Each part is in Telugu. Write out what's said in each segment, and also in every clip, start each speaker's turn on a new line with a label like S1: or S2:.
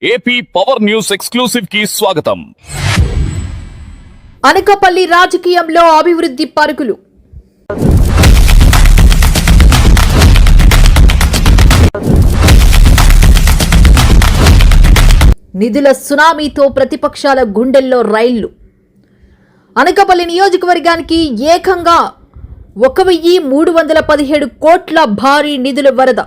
S1: ఏపీ పవర్ న్యూస్ ఎక్స్క్లూసివ్ కి స్వాగతం.
S2: అనకాపల్లి రాజకీయంలో అభివృద్ధి పరుగులు. నిధుల సునామీతో ప్రతిపక్షాల గుండెల్లో రైళ్లు. అనకాపల్లి నియోజకవర్గానికి ఏకంగా 1317 కోట్ల భారీ నిధుల వరద.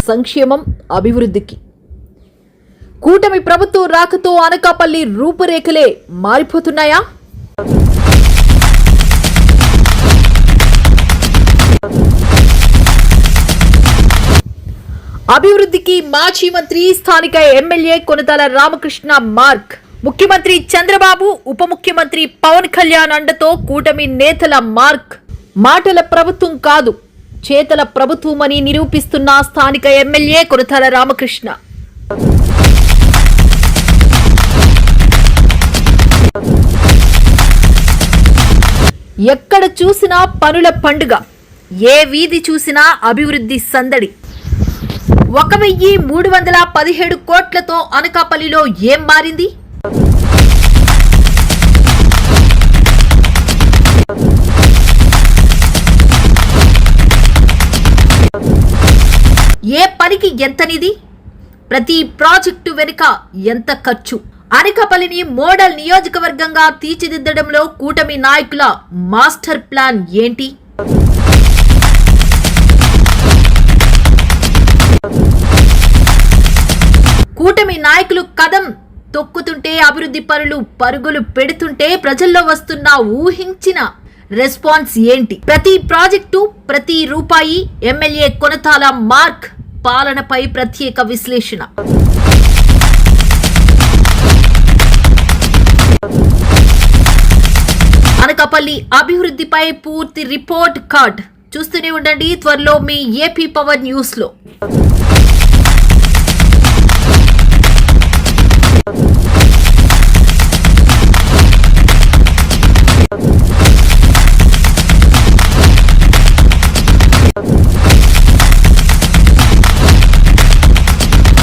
S2: సంక్షేమం, అభివృద్ధికి కూటమి ప్రభుత్వం రాకతో అనకాపల్లి రూపురేఖలే మారిపోతున్నాయా? అభివృద్ధికి మాజీ మంత్రి, స్థానిక ఎమ్మెల్యే కొనతాల రామకృష్ణ మార్క్. ముఖ్యమంత్రి చంద్రబాబు, ఉప ముఖ్యమంత్రి పవన్ కళ్యాణ్ అండతో కూటమి నేతల మార్క్. మాటల ప్రభుత్వం కాదు, చేతల ప్రభుత్వమని నిరూపిస్తున్న స్థానిక ఎమ్మెల్యే కొనతాల రామకృష్ణ. ఎక్కడ చూసినా పనుల పండుగ, ఏ వీధి చూసినా అభివృద్ధి సందడి. 1317 కోట్లతో అనకాపల్లిలో ఏం మారింది? ఏ పనికి ఎంత నిధి? ప్రతి ప్రాజెక్టు వెనుక ఎంత ఖర్చు? అనకాపల్లిని మోడల్ నియోజకవర్గంగా తీర్చిదిద్దడంలో కూటమి నాయకుల మాస్టర్ ప్లాన్ ఏంటి? కూటమి నాయకులు కదం తొక్కుతుంటే, అభివృద్ధి పనులు పరుగులు పెడుతుంటే ప్రజల్లో వస్తున్న ఊహించిన రెస్పాన్స్ ఏంటి? ప్రతి ప్రాజెక్టు, ప్రతి రూపాయి. ఎమ్మెల్యే కొనతాల మార్క్ పాలనపై ప్రత్యేక విశ్లేషణ. అనకాపల్లి అభివృద్ధిపై పూర్తి రిపోర్ట్ కార్డ్ చూస్తూనే ఉండండి త్వరలో మీ ఏపీ పవర్ న్యూస్ లో.